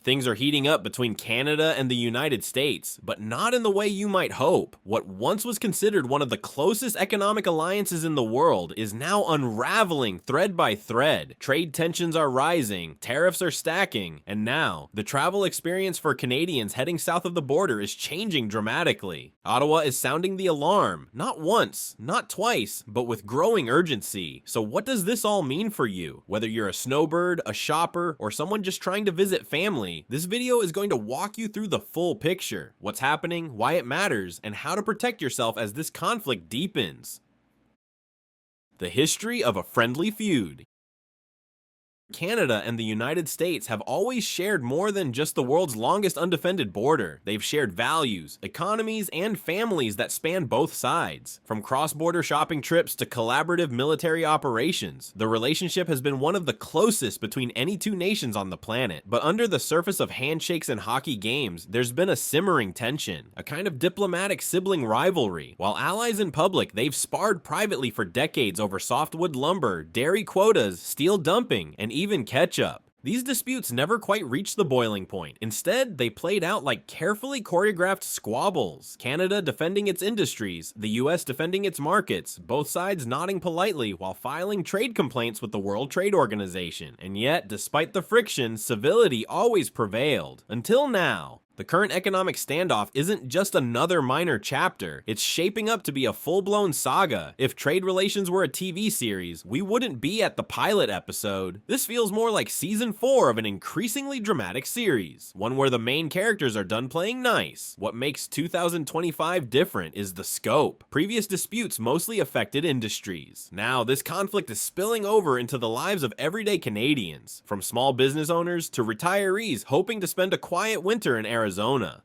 Things are heating up between Canada and the United States, but not in the way you might hope. What once was considered one of the closest economic alliances in the world is now unraveling thread by thread. Trade tensions are rising, tariffs are stacking, and now, the travel experience for Canadians heading south of the border is changing dramatically. Ottawa is sounding the alarm, not once, not twice, but with growing urgency. So what does this all mean for you? Whether you're a snowbird, a shopper, or someone just trying to visit family, this video is going to walk you through the full picture, what's happening, why it matters, and how to protect yourself as this conflict deepens. The history of a friendly feud. Canada and the United States have always shared more than just the world's longest undefended border. They've shared values, economies, and families that span both sides. From cross-border shopping trips to collaborative military operations, the relationship has been one of the closest between any two nations on the planet. But under the surface of handshakes and hockey games, there's been a simmering tension, a kind of diplomatic sibling rivalry. While allies in public, they've sparred privately for decades over softwood lumber, dairy quotas, steel dumping, and even ketchup. These disputes never quite reached the boiling point. Instead, they played out like carefully choreographed squabbles. Canada defending its industries, the US defending its markets, both sides nodding politely while filing trade complaints with the World Trade Organization. And yet, despite the friction, civility always prevailed. Until now. The current economic standoff isn't just another minor chapter, it's shaping up to be a full-blown saga. If trade relations were a TV series, we wouldn't be at the pilot episode. This feels more like season 4 of an increasingly dramatic series, one where the main characters are done playing nice. What makes 2025 different is the scope. Previous disputes mostly affected industries. Now, this conflict is spilling over into the lives of everyday Canadians, from small business owners to retirees hoping to spend a quiet winter in Arizona.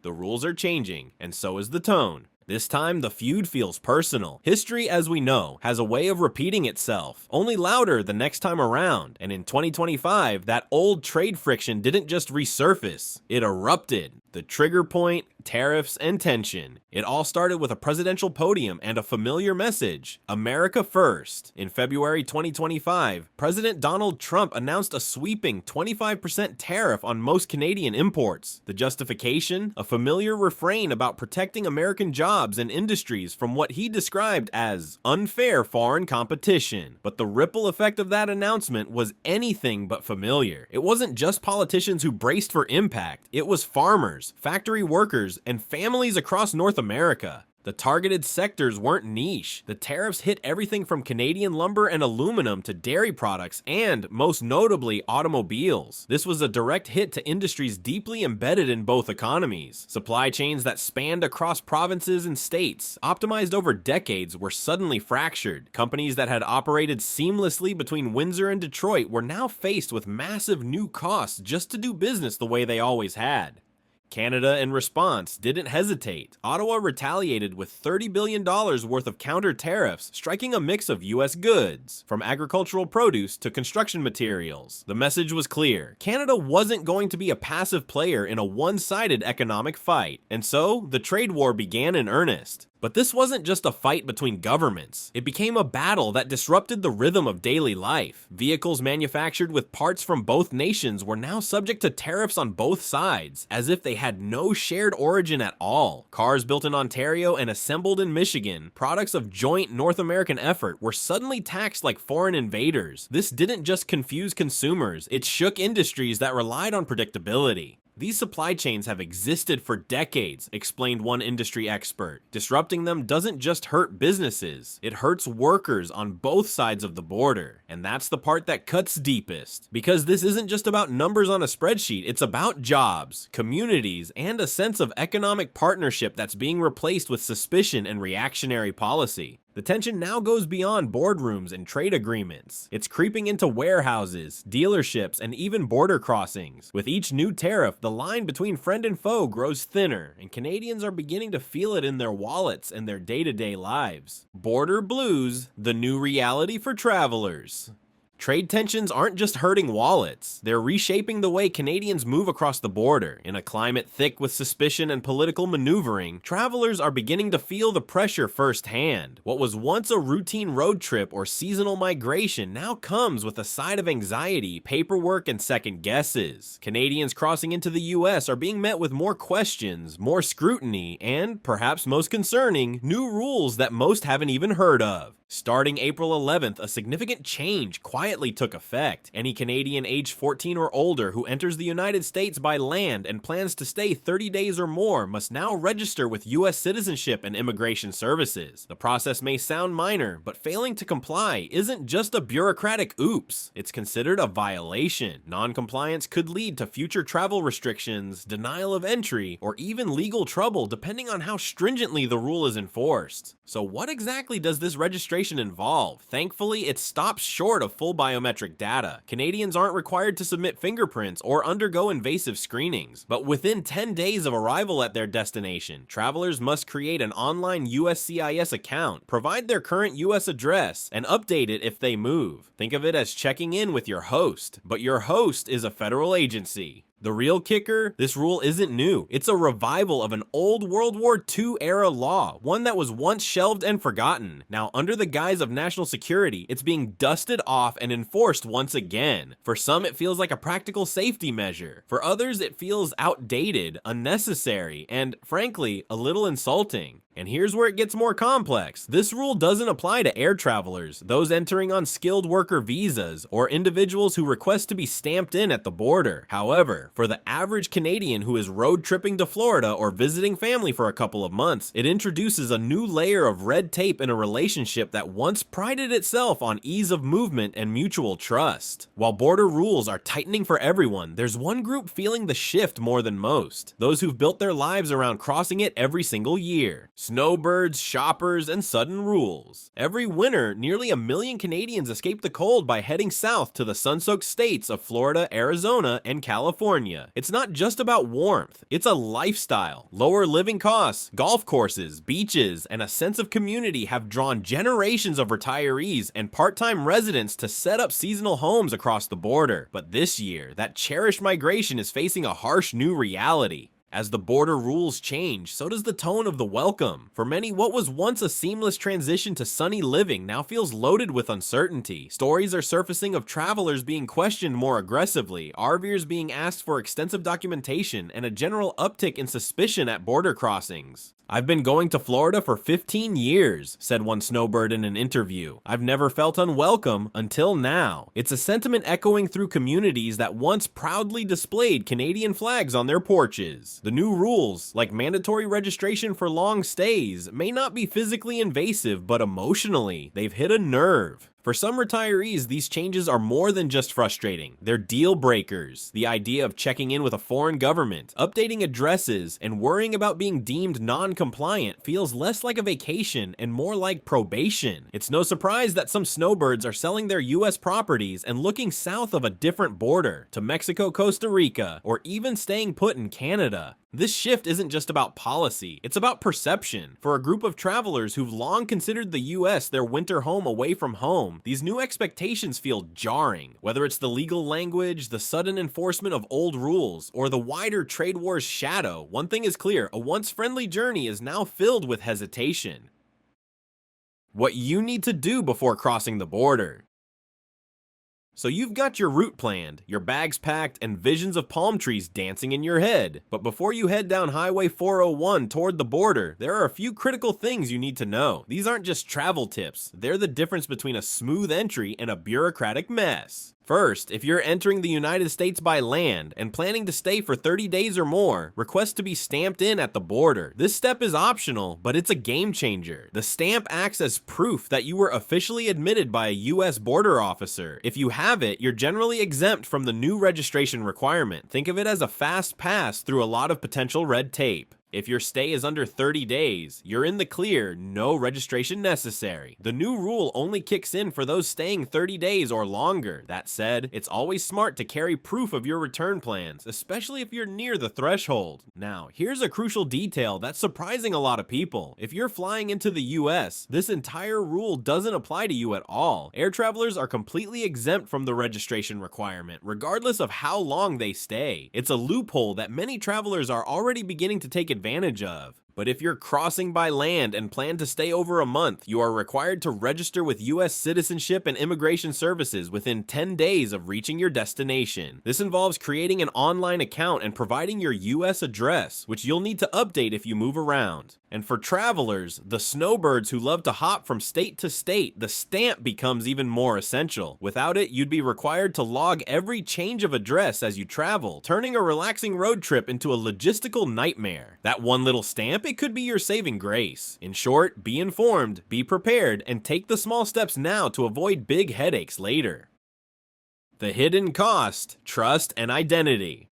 The rules are changing, and so is the tone. This time, the feud feels personal. History, as we know, has a way of repeating itself, only louder the next time around. And in 2025, that old trade friction didn't just resurface, it erupted. The trigger point, tariffs, and tension. It all started with a presidential podium and a familiar message: America first. In February 2025, President Donald Trump announced a sweeping 25% tariff on most Canadian imports. The justification? A familiar refrain about protecting American jobs and industries from what he described as unfair foreign competition. But the ripple effect of that announcement was anything but familiar. It wasn't just politicians who braced for impact, it was farmers, factory workers, and families across North America. The targeted sectors weren't niche. The tariffs hit everything from Canadian lumber and aluminum to dairy products and, most notably, automobiles. This was a direct hit to industries deeply embedded in both economies. Supply chains that spanned across provinces and states, optimized over decades, were suddenly fractured. Companies that had operated seamlessly between Windsor and Detroit were now faced with massive new costs just to do business the way they always had. Canada, in response, didn't hesitate. Ottawa retaliated with $30 billion worth of counter tariffs, striking a mix of US goods, from agricultural produce to construction materials. The message was clear. Canada wasn't going to be a passive player in a one-sided economic fight, and so the trade war began in earnest. But this wasn't just a fight between governments. It became a battle that disrupted the rhythm of daily life. Vehicles manufactured with parts from both nations were now subject to tariffs on both sides, as if they had no shared origin at all. Cars built in Ontario and assembled in Michigan, products of joint North American effort, were suddenly taxed like foreign invaders. This didn't just confuse consumers, it shook industries that relied on predictability. These supply chains have existed for decades, explained one industry expert. Disrupting them doesn't just hurt businesses, it hurts workers on both sides of the border. And that's the part that cuts deepest. Because this isn't just about numbers on a spreadsheet, it's about jobs, communities, and a sense of economic partnership that's being replaced with suspicion and reactionary policy. The tension now goes beyond boardrooms and trade agreements. It's creeping into warehouses, dealerships, and even border crossings. With each new tariff, the line between friend and foe grows thinner, and Canadians are beginning to feel it in their wallets and their day-to-day lives. Border blues, the new reality for travelers. Trade tensions aren't just hurting wallets, they're reshaping the way Canadians move across the border. In a climate thick with suspicion and political maneuvering, travelers are beginning to feel the pressure firsthand. What was once a routine road trip or seasonal migration now comes with a side of anxiety, paperwork, and second guesses. Canadians crossing into the US are being met with more questions, more scrutiny, and, perhaps most concerning, new rules that most haven't even heard of. Starting April 11th, a significant change quietly took effect. Any Canadian aged 14 or older who enters the United States by land and plans to stay 30 days or more must now register with U.S. Citizenship and Immigration Services. The process may sound minor, but failing to comply isn't just a bureaucratic oops. It's considered a violation. Non-compliance could lead to future travel restrictions, denial of entry, or even legal trouble depending on how stringently the rule is enforced. So what exactly does this registration involve? Thankfully, it stops short of full biometric data. Canadians aren't required to submit fingerprints or undergo invasive screenings, but within 10 days of arrival at their destination, travelers must create an online USCIS account, provide their current US address, and update it if they move. Think of it as checking in with your host, but your host is a federal agency. The real kicker? This rule isn't new. It's a revival of an old World War II era law, one that was once shelved and forgotten. Now, under the guise of national security, it's being dusted off and enforced once again. For some, it feels like a practical safety measure. For others, it feels outdated, unnecessary, and, frankly, a little insulting. And here's where it gets more complex. This rule doesn't apply to air travelers, those entering on skilled worker visas, or individuals who request to be stamped in at the border. However, for the average Canadian who is road tripping to Florida or visiting family for a couple of months, it introduces a new layer of red tape in a relationship that once prided itself on ease of movement and mutual trust. While border rules are tightening for everyone, there's one group feeling the shift more than most: those who've built their lives around crossing it every single year. Snowbirds, shoppers, and sudden rules. Every winter, nearly 1 million Canadians escape the cold by heading south to the sun-soaked states of Florida, Arizona, and California. It's not just about warmth, it's a lifestyle. Lower living costs, golf courses, beaches, and a sense of community have drawn generations of retirees and part-time residents to set up seasonal homes across the border. But this year, that cherished migration is facing a harsh new reality. As the border rules change, so does the tone of the welcome. For many, what was once a seamless transition to sunny living now feels loaded with uncertainty. Stories are surfacing of travelers being questioned more aggressively, RVers being asked for extensive documentation, and a general uptick in suspicion at border crossings. "I've been going to Florida for 15 years, said one snowbird in an interview. "I've never felt unwelcome until now." It's a sentiment echoing through communities that once proudly displayed Canadian flags on their porches. The new rules, like mandatory registration for long stays, may not be physically invasive, but emotionally, they've hit a nerve. For some retirees, these changes are more than just frustrating. They're deal breakers. The idea of checking in with a foreign government, updating addresses, and worrying about being deemed non-compliant feels less like a vacation and more like probation. It's no surprise that some snowbirds are selling their US properties and looking south of a different border, to Mexico, Costa Rica, or even staying put in Canada. This shift isn't just about policy, it's about perception. For a group of travelers who've long considered the US their winter home away from home, these new expectations feel jarring. Whether it's the legal language, the sudden enforcement of old rules, or the wider trade war's shadow, one thing is clear: a once friendly journey is now filled with hesitation. What you need to do before crossing the border. So you've got your route planned, your bags packed, and visions of palm trees dancing in your head. But before you head down Highway 401 toward the border, there are a few critical things you need to know. These aren't just travel tips, they're the difference between a smooth entry and a bureaucratic mess. First, if you're entering the United States by land and planning to stay for 30 days or more, request to be stamped in at the border. This step is optional, but it's a game changer. The stamp acts as proof that you were officially admitted by a US border officer. If you have it, you're generally exempt from the new registration requirement. Think of it as a fast pass through a lot of potential red tape. If your stay is under 30 days, you're in the clear, no registration necessary. The new rule only kicks in for those staying 30 days or longer. That said, it's always smart to carry proof of your return plans, especially if you're near the threshold. Now, here's a crucial detail that's surprising a lot of people. If you're flying into the US, this entire rule doesn't apply to you at all. Air travelers are completely exempt from the registration requirement, regardless of how long they stay. It's a loophole that many travelers are already beginning to take advantage of. But if you're crossing by land and plan to stay over a month, you are required to register with U.S. Citizenship and Immigration Services within 10 days of reaching your destination. This involves creating an online account and providing your U.S. address, which you'll need to update if you move around. And for travelers, the snowbirds who love to hop from state to state, the stamp becomes even more essential. Without it, you'd be required to log every change of address as you travel, turning a relaxing road trip into a logistical nightmare. That one little stamp, it could be your saving grace. In short, be informed, be prepared, and take the small steps now to avoid big headaches later. The hidden cost, trust, and identity.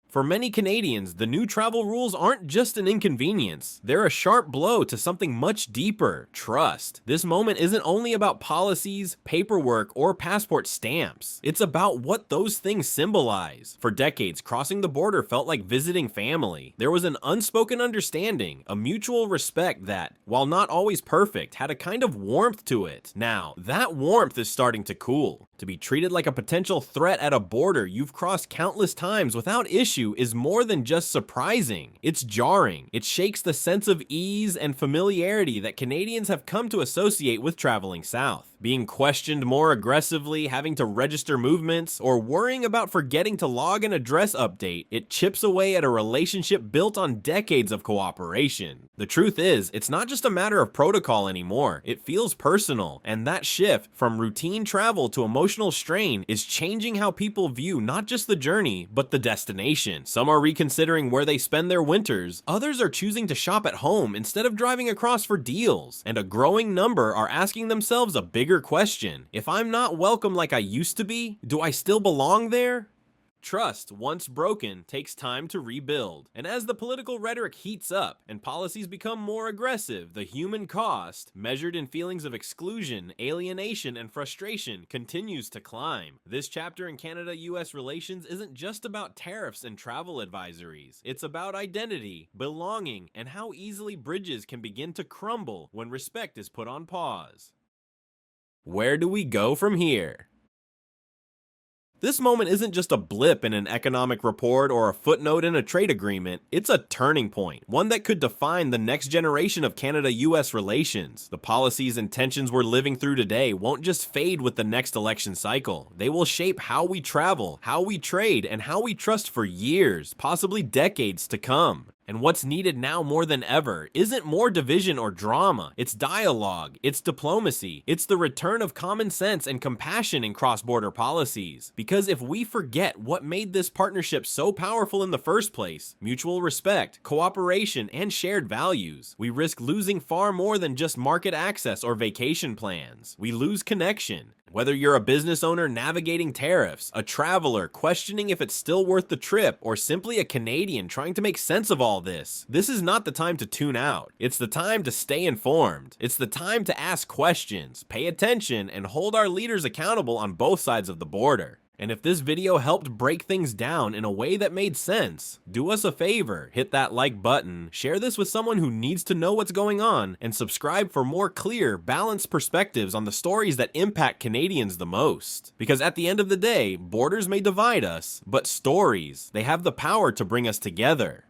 For many Canadians, the new travel rules aren't just an inconvenience. They're a sharp blow to something much deeper, trust. This moment isn't only about policies, paperwork, or passport stamps. It's about what those things symbolize. For decades, crossing the border felt like visiting family. There was an unspoken understanding, a mutual respect that, while not always perfect, had a kind of warmth to it. Now, that warmth is starting to cool. To be treated like a potential threat at a border you've crossed countless times without issue is more than just surprising. It's jarring. It shakes the sense of ease and familiarity that Canadians have come to associate with traveling south. Being questioned more aggressively, having to register movements, or worrying about forgetting to log an address update, it chips away at a relationship built on decades of cooperation. The truth is, it's not just a matter of protocol anymore. It feels personal, and that shift from routine travel to emotional strain is changing how people view not just the journey, but the destination. Some are reconsidering where they spend their winters, others are choosing to shop at home instead of driving across for deals, and a growing number are asking themselves a bigger question. If I'm not welcome like I used to be, do I still belong there? Trust, once broken, takes time to rebuild. And as the political rhetoric heats up and policies become more aggressive, the human cost, measured in feelings of exclusion, alienation, and frustration, continues to climb. This chapter in Canada-US relations isn't just about tariffs and travel advisories. It's about identity, belonging, and how easily bridges can begin to crumble when respect is put on pause. Where do we go from here? This moment isn't just a blip in an economic report or a footnote in a trade agreement, it's a turning point, one that could define the next generation of Canada-US relations. The policies and tensions we're living through today won't just fade with the next election cycle. They will shape how we travel, how we trade, and how we trust for years, possibly decades to come. And what's needed now more than ever isn't more division or drama, it's dialogue, it's diplomacy, it's the return of common sense and compassion in cross-border policies. Because if we forget what made this partnership so powerful in the first place, mutual respect, cooperation, and shared values, we risk losing far more than just market access or vacation plans. We lose connection. Whether you're a business owner navigating tariffs, a traveler questioning if it's still worth the trip, or simply a Canadian trying to make sense of all this is not the time to tune out. It's the time to stay informed. It's the time to ask questions, pay attention, and hold our leaders accountable on both sides of the border. And if this video helped break things down in a way that made sense, do us a favor, hit that like button, share this with someone who needs to know what's going on, and subscribe for more clear, balanced perspectives on the stories that impact Canadians the most. Because at the end of the day, borders may divide us, but stories, they have the power to bring us together.